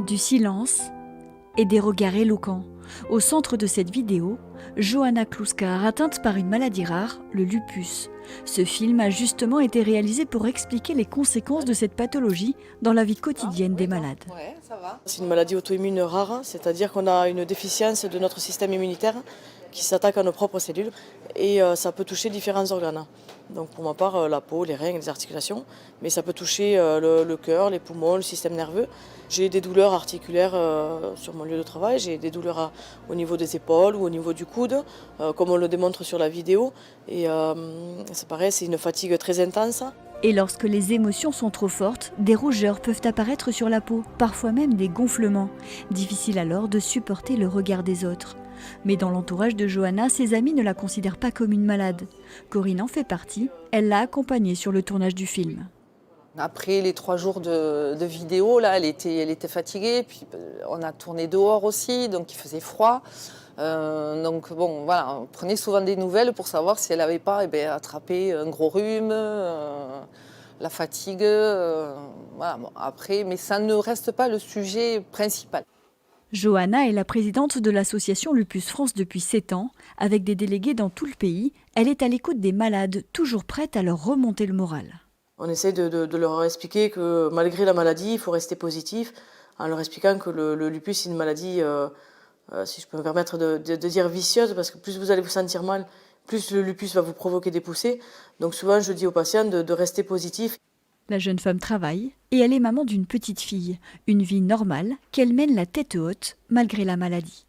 Du silence et des regards éloquents. Au centre de cette vidéo, Johanna Kluskar, atteinte par une maladie rare, le lupus. Ce film a justement été réalisé pour expliquer les conséquences de cette pathologie dans la vie quotidienne des malades. C'est une maladie auto-immune rare, c'est-à-dire qu'on a une déficience de notre système immunitaire qui s'attaque à nos propres cellules et ça peut toucher différents organes. Donc pour ma part, la peau, les reins, les articulations, mais ça peut toucher le cœur, les poumons, le système nerveux. J'ai des douleurs articulaires sur mon lieu de travail, j'ai des douleurs au niveau des épaules ou au niveau du coude, comme on le démontre sur la vidéo. Et c'est pareil, c'est une fatigue très intense. Et lorsque les émotions sont trop fortes, des rougeurs peuvent apparaître sur la peau, parfois même des gonflements. Difficile alors de supporter le regard des autres. Mais dans l'entourage de Johanna, ses amis ne la considèrent pas comme une malade. Corinne en fait partie, elle l'a accompagnée sur le tournage du film. Après les 3 jours de vidéo, là, elle était fatiguée. Puis on a tourné dehors aussi, donc il faisait froid. Donc bon, voilà, on prenait souvent des nouvelles pour savoir si elle n'avait pas attrapé un gros rhume, la fatigue. Voilà, bon, après, mais ça ne reste pas le sujet principal. Johanna est la présidente de l'association Lupus France depuis 7 ans. Avec des délégués dans tout le pays, elle est à l'écoute des malades, toujours prête à leur remonter le moral. On essaie de leur expliquer que malgré la maladie, il faut rester positif, en leur expliquant que le lupus est une maladie, si je peux me permettre de dire vicieuse, parce que plus vous allez vous sentir mal, plus le lupus va vous provoquer des poussées. Donc souvent, je dis aux patients de rester positif. La jeune femme travaille et elle est maman d'une petite fille. Une vie normale qu'elle mène la tête haute malgré la maladie.